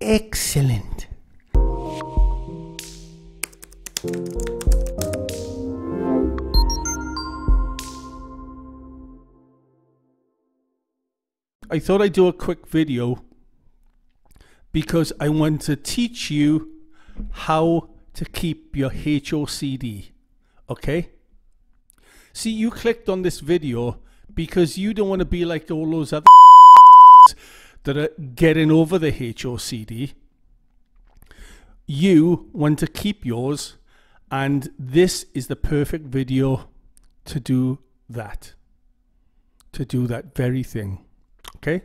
Excellent. I thought I'd do a quick video because I want to teach you how to keep your HOCD, okay? See, you clicked on this video because you don't want to be like all those other that are getting over the HOCD. You want to keep yours, and this is the perfect video to do that very thing, okay?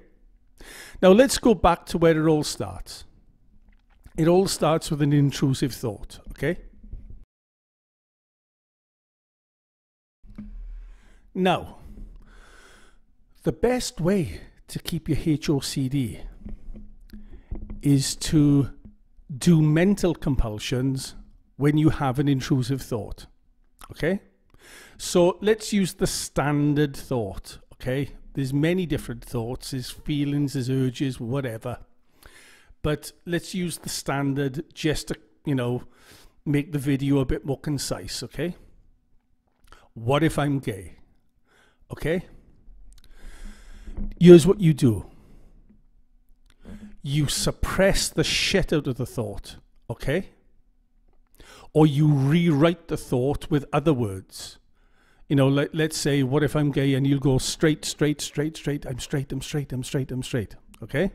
Now let's go back to where it all starts. It all starts with an intrusive thought, okay? Now, the best way to keep your HOCD is to do mental compulsions when you have an intrusive thought, okay? So let's use the standard thought, okay? There's many different thoughts, there's feelings, there's urges, whatever. But let's use the standard just to, you know, make the video a bit more concise, okay? What if I'm gay? Okay? Here's what you do. You suppress the shit out of the thought, okay? Or you rewrite the thought with other words. You know, let's say, what if I'm gay? And you'll go straight, straight, straight, straight. I'm straight, I'm straight, I'm straight, I'm straight. Okay?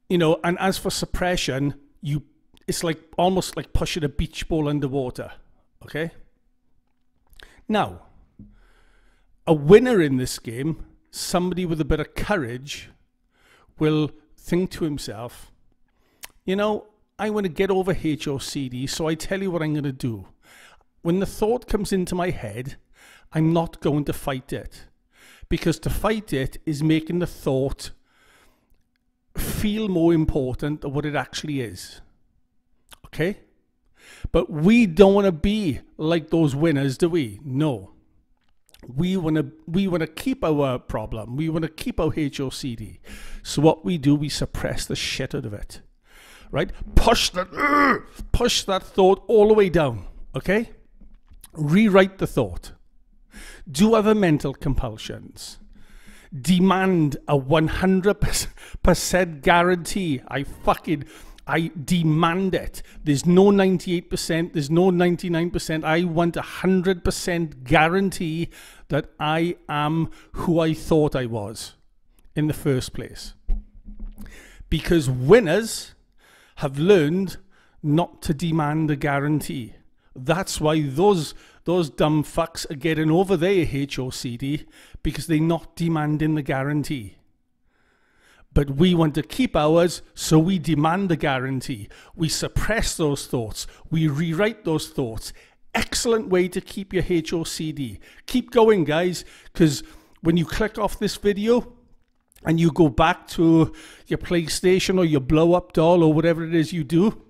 You know, and as for suppression, it's like almost like pushing a beach ball underwater. Okay? Now, a winner in this game, somebody with a bit of courage, will think to himself, you know, I want to get over HOCD, so I tell you what I'm going to do. When the thought comes into my head, I'm not going to fight it. Because to fight it is making the thought feel more important than what it actually is. Okay? But we don't want to be like those winners, do we? No. We want to keep our problem. We want to keep our HOCD. So what we do, we suppress the shit out of it. Right? Push that thought all the way down. Okay? Rewrite the thought. Do other mental compulsions. Demand a 100% guarantee. I demand it. There's no 98%, there's no 99%. I want 100% guarantee that I am who I thought I was in the first place. Because winners have learned not to demand a guarantee. That's why those dumb fucks are getting over their HOCD, because they're not demanding the guarantee. But we want to keep ours, so we demand the guarantee. We suppress those thoughts. We rewrite those thoughts. Excellent way to keep your HOCD. Keep going, guys, because when you click off this video and you go back to your PlayStation or your blow-up doll or whatever it is you do,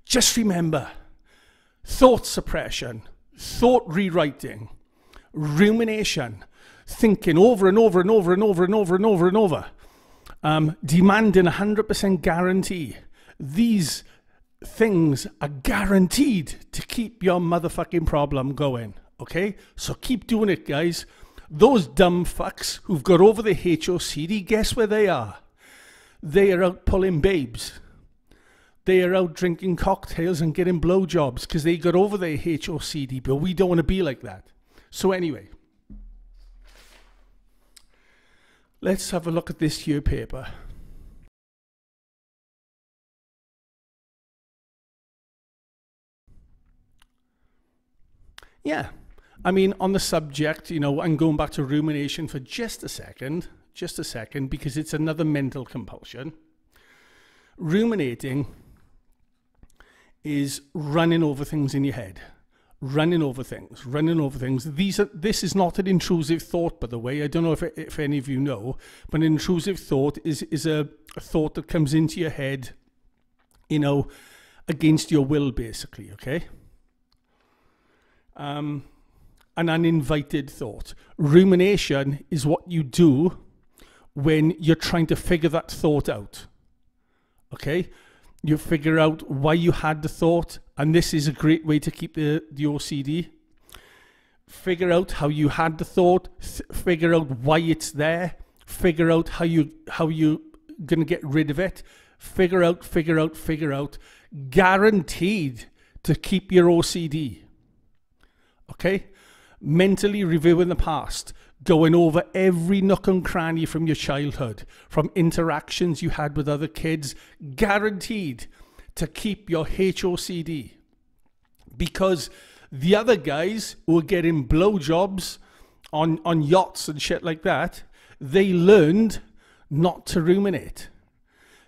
just remember, thought suppression, thought rewriting, rumination, thinking over and over and over and over and over and over and over, demanding 100% guarantee. These things are guaranteed to keep your motherfucking problem going, okay? So keep doing it, guys. Those dumb fucks who've got over the HOCD, guess where they are? They are out pulling babes. They are out drinking cocktails and getting blowjobs because they got over their HOCD, but we don't want to be like that. So anyway, let's have a look at this here paper. Yeah, I mean, on the subject, you know, I'm going back to rumination for just a second, because it's another mental compulsion. Ruminating is running over things in your head. Running over things. This is not an intrusive thought, by the way. I don't know if any of you know, but an intrusive thought is a thought that comes into your head, you know, against your will, basically, okay? An uninvited thought. Rumination is what you do when you're trying to figure that thought out. Okay? You figure out why you had the thought, and this is a great way to keep the OCD. Figure out how you had the thought, figure out why it's there, figure out how you gonna get rid of it, figure out. Guaranteed to keep your OCD. Okay? Mentally reviewing the past, going over every nook and cranny from your childhood, from interactions you had with other kids, guaranteed to keep your HOCD. Because the other guys who are getting blowjobs on yachts and shit like that, they learned not to ruminate.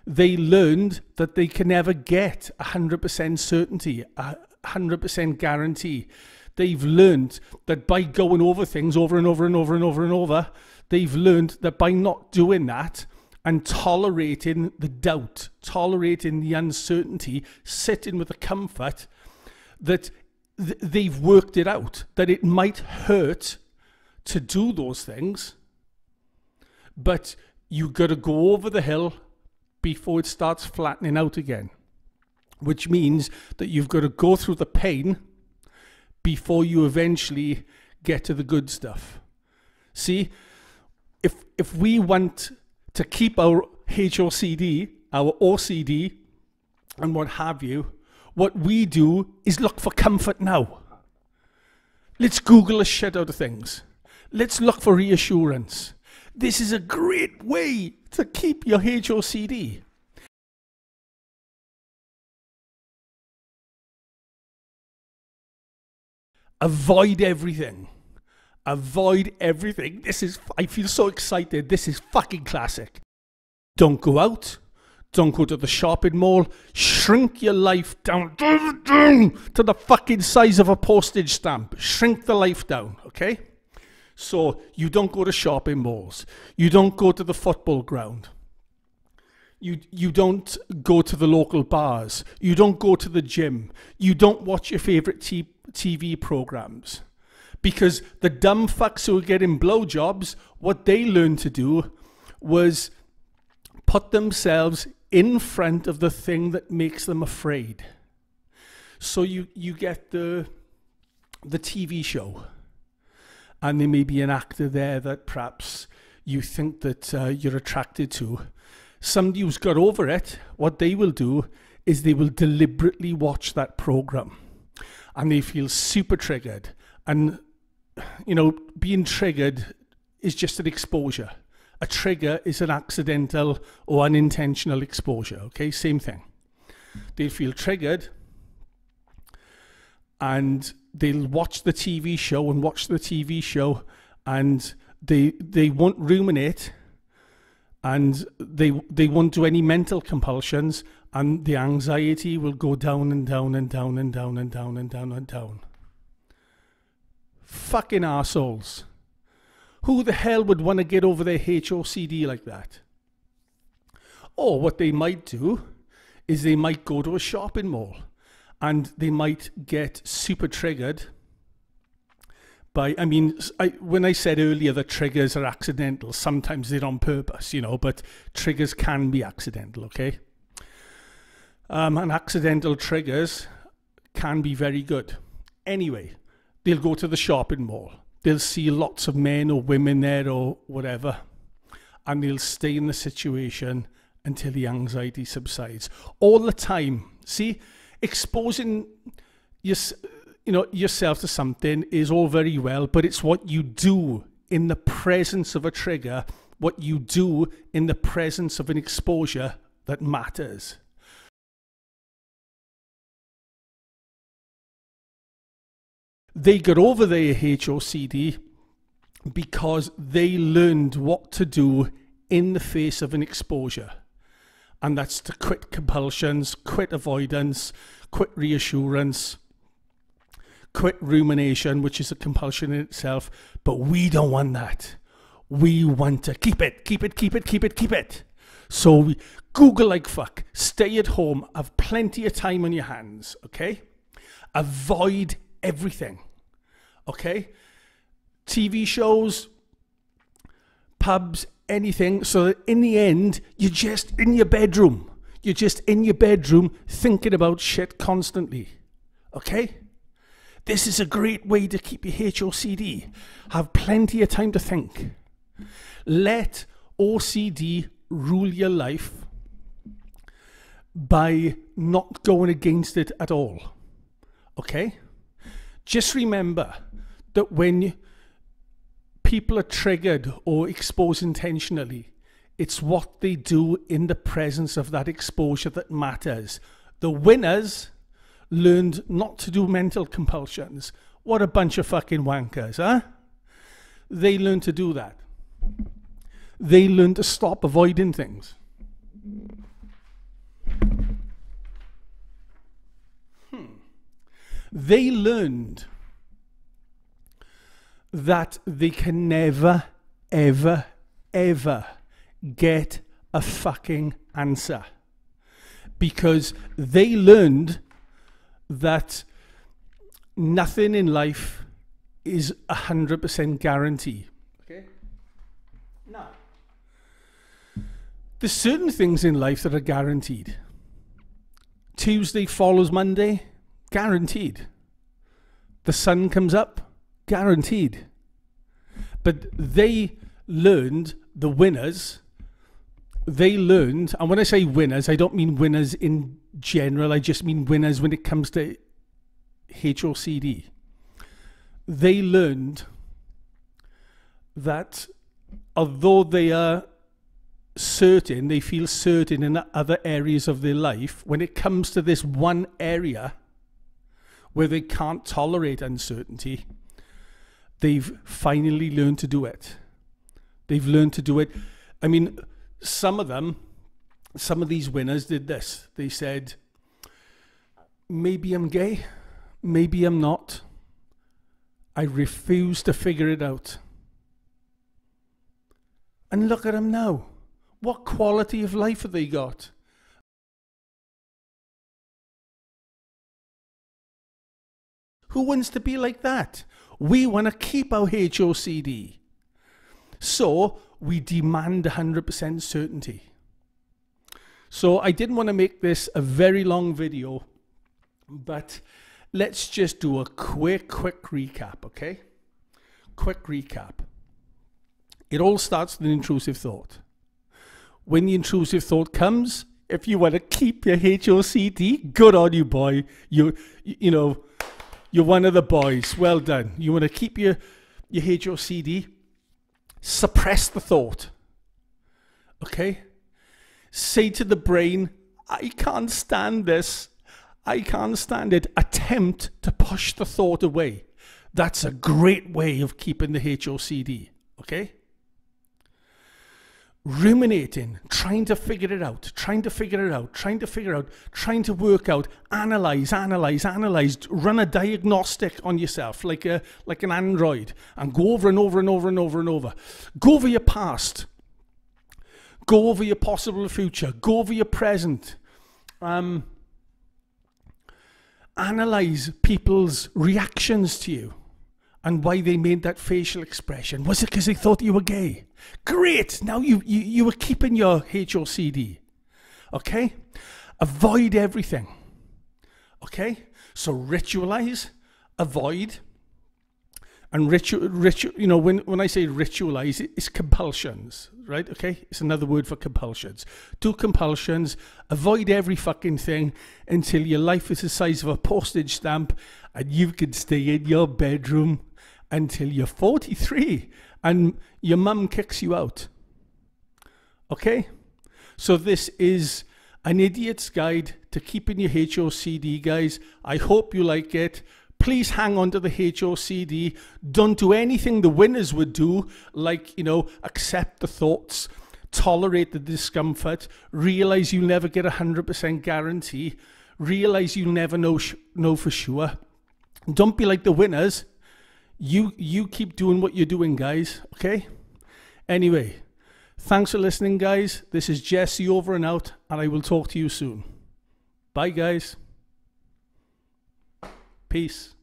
They learned that they can never get 100% certainty, 100% guarantee. They've learned that by going over things over and over and over and over and over, they've learned that by not doing that and tolerating the doubt, tolerating the uncertainty, sitting with the comfort, that they've worked it out, that it might hurt to do those things, but you've got to go over the hill before it starts flattening out again, which means that you've got to go through the pain before you eventually get to the good stuff. See, if we want to keep our HOCD, our OCD, and what have you, what we do is look for comfort now. Let's Google the shit out of things. Let's look for reassurance. This is a great way to keep your HOCD. Avoid everything. Avoid everything. I feel so excited. This is fucking classic. Don't go out. Don't go to the shopping mall. Shrink your life down to the fucking size of a postage stamp. Shrink the life down, okay? So you don't go to shopping malls. You don't go to the football ground. You don't go to the local bars. You don't go to the gym. You don't watch your favourite TV programs. Because the dumb fucks who are getting blowjobs, what they learned to do was put themselves in front of the thing that makes them afraid. So you get the TV show, and there may be an actor there that perhaps you think that you're attracted to. Somebody who's got over it, what they will do is they will deliberately watch that program, and they feel super triggered. And, you know, being triggered is just an exposure. A trigger is an accidental or unintentional exposure, okay? Same thing. They feel triggered, and they'll watch the TV show and watch the TV show, and they won't ruminate, and they won't do any mental compulsions, and the anxiety will go down and down and down and down and down and down and down. Fucking arseholes. Who the hell would want to get over their HOCD like that? Or what they might do is they might go to a shopping mall, and they might get super triggered by, when I said earlier that triggers are accidental, sometimes they're on purpose, you know, but triggers can be accidental, okay? And accidental triggers can be very good. Anyway, they'll go to the shopping mall. They'll see lots of men or women there or whatever, and they'll stay in the situation until the anxiety subsides. All the time. See, exposing yourself to something is all very well, but it's what you do in the presence of a trigger, what you do in the presence of an exposure that matters. They got over their HOCD because they learned what to do in the face of an exposure. And that's to quit compulsions, quit avoidance, quit reassurance, quit rumination, which is a compulsion in itself. But we don't want that. We want to keep it, keep it, keep it, keep it, keep it. So we Google like fuck, stay at home, have plenty of time on your hands, okay? Avoid everything, okay? TV shows, pubs, anything, so that in the end, you're just in your bedroom. You're just in your bedroom thinking about shit constantly. Okay? This is a great way to keep your HOCD. Have plenty of time to think. Let OCD rule your life by not going against it at all. Okay? Just remember that when people are triggered or exposed intentionally, it's what they do in the presence of that exposure that matters. The winners learned not to do mental compulsions. What a bunch of fucking wankers, huh? They learned to do that. They learned to stop avoiding things. They learned that they can never, ever, ever get a fucking answer. Because they learned that nothing in life is 100% guarantee. Okay? Now, there's certain things in life that are guaranteed. Tuesday follows Monday, guaranteed. The sun comes up, guaranteed. But they learned, the winners, they learned, and when I say winners, I don't mean winners in general, I just mean winners when it comes to HOCD. They learned that although they are certain, they feel certain in other areas of their life, when it comes to this one area where they can't tolerate uncertainty, they've finally learned to do it. They've learned to do it. I mean, some of these winners did this. They said, maybe I'm gay, maybe I'm not. I refuse to figure it out. And look at them now. What quality of life have they got? Who wants to be like that? We want to keep our HOCD. So we demand 100% certainty. So I didn't want to make this a very long video, but let's just do a quick recap, okay? Quick recap. It all starts with an intrusive thought. When the intrusive thought comes, if you want to keep your HOCD, good on you, boy. You know, you're one of the boys. Well done. You want to keep your HOCD, suppress the thought. Okay? Say to the brain, I can't stand this. I can't stand it. Attempt to push the thought away. That's a great way of keeping the HOCD. Okay? Ruminating, trying to figure it out, trying to work out, analyze, run a diagnostic on yourself like an android, and go over and over. Go over your past, go over your possible future, go over your present. Analyze people's reactions to you and why they made that facial expression. Was it because they thought you were gay? Great! Now you were keeping your HOCD. Okay? Avoid everything. Okay? So ritualize, avoid, and you know, when I say ritualize, it's compulsions, right? Okay? It's another word for compulsions. Do compulsions, avoid every fucking thing until your life is the size of a postage stamp and you can stay in your bedroom until you're 43 and your mum kicks you out. Okay? So this is an idiot's guide to keeping your HOCD, guys. I hope you like it. Please hang on to the HOCD. Don't do anything the winners would do, like, you know, accept the thoughts, tolerate the discomfort, realize you'll never get 100% guarantee, realize you'll never know for sure. Don't be like the winners. You keep doing what you're doing, guys, okay? Anyway, thanks for listening, guys. This is Jesse over and out, and I will talk to you soon. Bye, guys. Peace.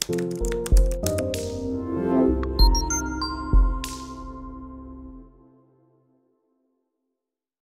Bye.